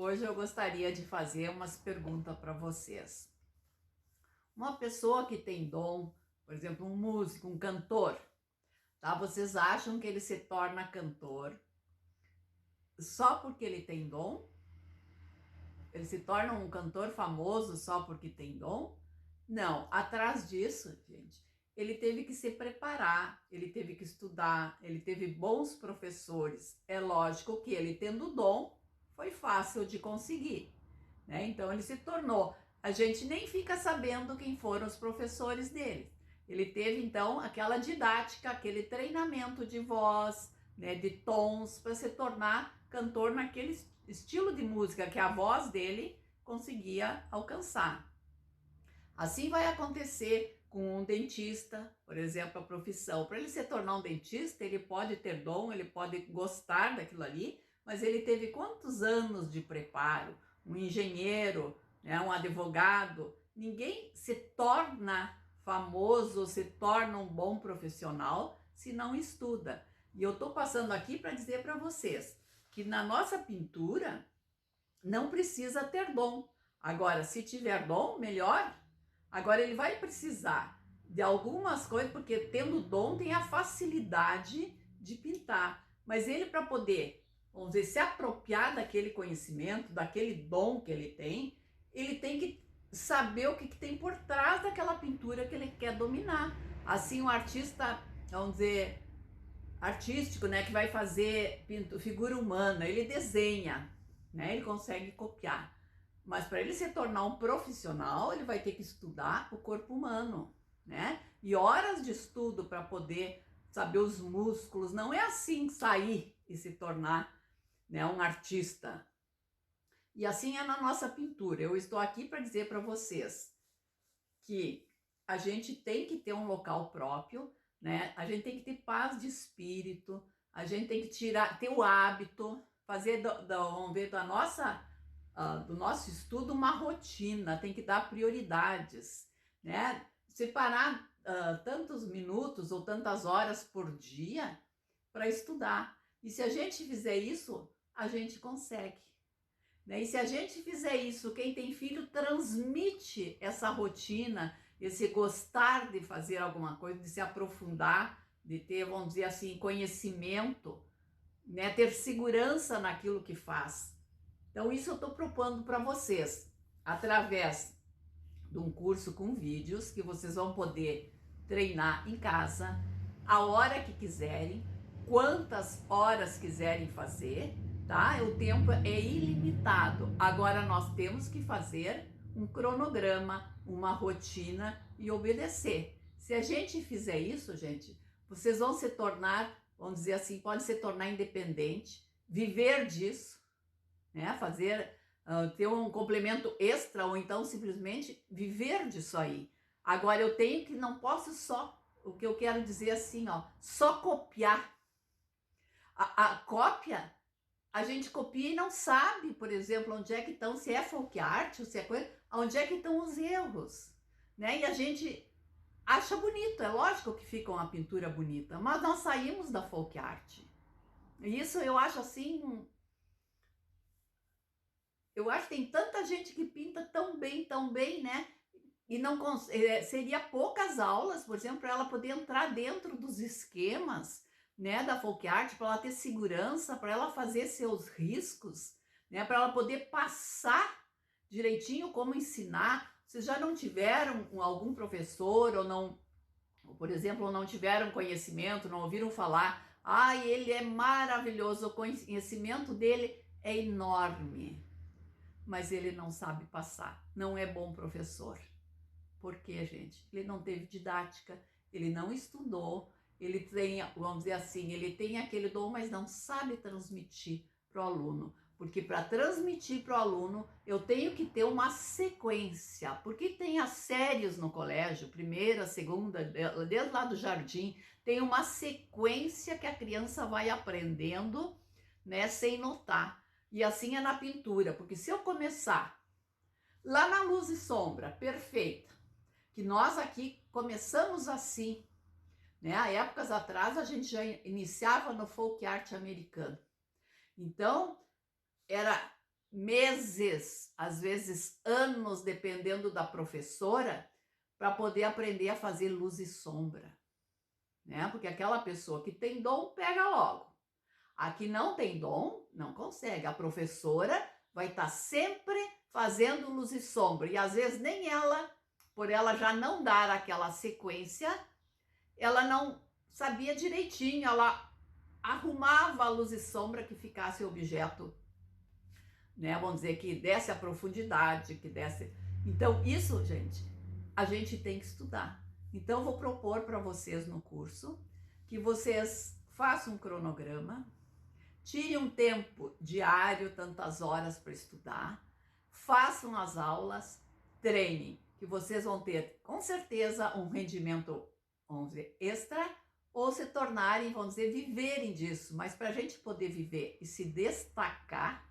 Hoje eu gostaria de fazer umas perguntas para vocês. Uma pessoa que tem dom, por exemplo, um músico, um cantor, tá? Vocês acham que ele se torna cantor só porque ele tem dom? Ele se torna um cantor famoso só porque tem dom? Não, atrás disso, gente, ele teve que se preparar, ele teve que estudar, ele teve bons professores. É lógico que ele tendo dom, foi fácil de conseguir, né? Então ele se tornou. A gente nem fica sabendo quem foram os professores dele. Ele teve então aquela didática, aquele treinamento de voz, né, de tons, para se tornar cantor naquele estilo de música que a voz dele conseguia alcançar. Assim vai acontecer com um dentista, por exemplo, a profissão. Para ele se tornar um dentista, ele pode ter dom, ele pode gostar daquilo ali, mas ele teve quantos anos de preparo? Um engenheiro, né, um advogado. Ninguém se torna famoso, se torna um bom profissional se não estuda. E eu estou passando aqui para dizer para vocês que na nossa pintura não precisa ter dom. Agora, se tiver dom, melhor. Agora, ele vai precisar de algumas coisas, porque tendo dom tem a facilidade de pintar. Mas ele, para poder, vamos dizer, se apropriar daquele conhecimento, daquele dom que ele tem que saber o que tem por trás daquela pintura que ele quer dominar. Assim, um artista, vamos dizer, artístico, né, que vai fazer figura humana, ele desenha, né, ele consegue copiar. Mas para ele se tornar um profissional, ele vai ter que estudar o corpo humano, né? E horas de estudo para poder saber os músculos. Não é assim sair e se tornar, né, um artista. E assim é na nossa pintura. Eu estou aqui para dizer para vocês que a gente tem que ter um local próprio, né? A gente tem que ter paz de espírito, a gente tem que ter o hábito, fazer vamos ver, do nosso estudo uma rotina, tem que dar prioridades, né? Separar tantos minutos ou tantas horas por dia para estudar. E se a gente fizer isso, a gente consegue, né? E se a gente fizer isso, quem tem filho transmite essa rotina, esse gostar de fazer alguma coisa, de se aprofundar, de ter, vamos dizer assim, conhecimento, né? Ter segurança naquilo que faz. Então, isso eu estou propondo para vocês, através de um curso com vídeos que vocês vão poder treinar em casa, a hora que quiserem, quantas horas quiserem fazer, tá? O tempo é ilimitado. Agora nós temos que fazer um cronograma, uma rotina e obedecer. Se a gente fizer isso, gente, vocês vão se tornar, vamos dizer assim, pode se tornar independente, viver disso, né? Ter um complemento extra ou então simplesmente viver disso aí. Agora eu tenho que, não posso só, o que eu quero dizer assim, ó, só copiar. A cópia, a gente copia e não sabe, por exemplo, onde é que estão, se é folk art ou se é coisa, onde é que estão os erros, né? E a gente acha bonito, é lógico que fica uma pintura bonita, mas nós saímos da folk art. Isso eu acho assim. Eu acho que tem tanta gente que pinta tão bem, né? E não seria poucas aulas, por exemplo, para ela poder entrar dentro dos esquemas, né, da folk art, para ela ter segurança, para ela fazer seus riscos, né, para ela poder passar direitinho como ensinar. Vocês já não tiveram algum professor ou não, por exemplo, não tiveram conhecimento, não ouviram falar, ele é maravilhoso, o conhecimento dele é enorme, mas ele não sabe passar, não é bom professor. Por quê, gente? Ele não teve didática, ele não estudou, ele tem, vamos dizer assim, ele tem aquele dom, mas não sabe transmitir para o aluno. Porque para transmitir para o aluno, eu tenho que ter uma sequência. Porque tem as séries no colégio, primeira, segunda, desde lá do jardim, tem uma sequência que a criança vai aprendendo, né, sem notar. E assim é na pintura, porque se eu começar lá na luz e sombra, perfeita, que nós aqui começamos assim, né? Há épocas atrás a gente já iniciava no folk art americano. Então, era meses, às vezes anos, dependendo da professora, para poder aprender a fazer luz e sombra, né? Porque aquela pessoa que tem dom pega logo. A que não tem dom não consegue. A professora vai estar sempre fazendo luz e sombra e às vezes nem ela, por ela já não dar aquela sequência, ela não sabia direitinho, ela arrumava a luz e sombra que ficasse o objeto, né? Vamos dizer que desse a profundidade, que desse. Então, isso, gente, a gente tem que estudar. Então, vou propor para vocês no curso que vocês façam um cronograma, tire um tempo diário, tantas horas para estudar, façam as aulas, treinem, que vocês vão ter, com certeza, um rendimento, vamos dizer, extra, ou se tornarem, vamos dizer, viverem disso. Mas para a gente poder viver e se destacar,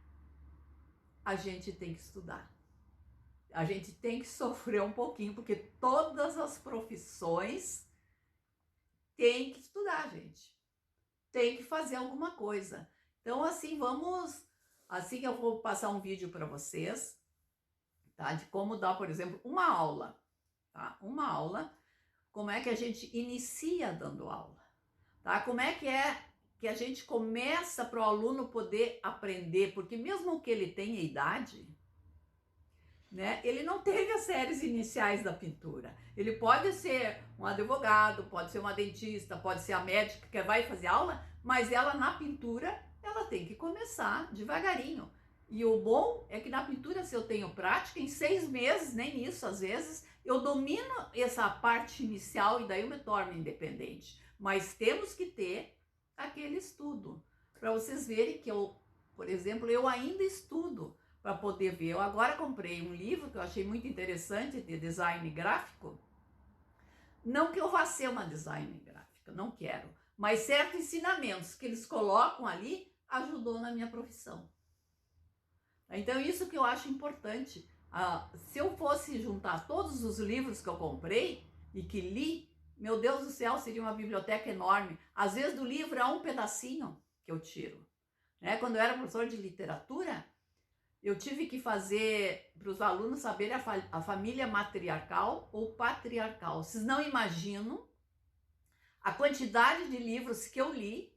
a gente tem que estudar. A gente tem que sofrer um pouquinho, porque todas as profissões têm que estudar, gente. Tem que fazer alguma coisa. Então, assim, assim eu vou passar um vídeo para vocês, tá? De como dar, por exemplo, uma aula, tá? Uma aula, como é que a gente inicia dando aula, tá? Como é que a gente começa para o aluno poder aprender, porque mesmo que ele tenha idade, né? Ele não teve as séries iniciais da pintura. Ele pode ser um advogado, pode ser uma dentista, pode ser a médica que vai fazer aula, mas ela na pintura, ela tem que começar devagarinho. E o bom é que na pintura, se eu tenho prática, em 6 meses, nem isso às vezes, eu domino essa parte inicial e daí eu me torno independente. Mas temos que ter aquele estudo, para vocês verem que eu, por exemplo, eu ainda estudo para poder ver. Eu agora comprei um livro que eu achei muito interessante de design gráfico. Não que eu vá ser uma designer gráfica, não quero, mas certos ensinamentos que eles colocam ali ajudou na minha profissão. Então isso que eu acho importante. Se eu fosse juntar todos os livros que eu comprei e que li, meu Deus do céu, seria uma biblioteca enorme. Às vezes do livro é um pedacinho que eu tiro, né? Quando eu era professor de literatura, eu tive que fazer para os alunos saberem a família matriarcal ou patriarcal. Vocês não imaginam a quantidade de livros que eu li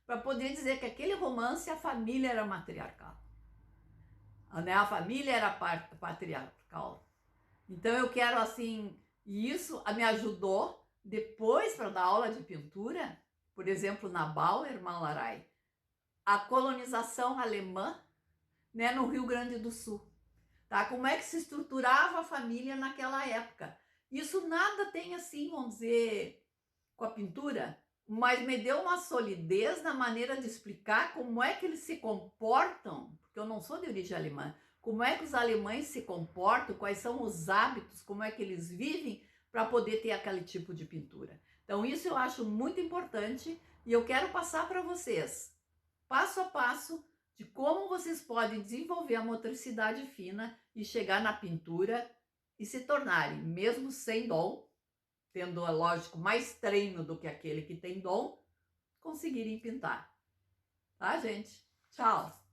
para poder dizer que aquele romance, a família era matriarcal, né? A família era patriarcal. Então eu quero assim, e isso me ajudou depois para dar aula de pintura, por exemplo, na Bauer Malerei, a colonização alemã, né, no Rio Grande do Sul, tá? Como é que se estruturava a família naquela época? Isso nada tem assim, vamos dizer, com a pintura, mas me deu uma solidez na maneira de explicar como é que eles se comportam, porque eu não sou de origem alemã, como é que os alemães se comportam, quais são os hábitos, como é que eles vivem para poder ter aquele tipo de pintura. Então isso eu acho muito importante e eu quero passar para vocês, passo a passo, de como vocês podem desenvolver a motricidade fina e chegar na pintura e se tornarem, mesmo sem dom, tendo, lógico, mais treino do que aquele que tem dom, conseguirem pintar. Tá, gente? Tchau!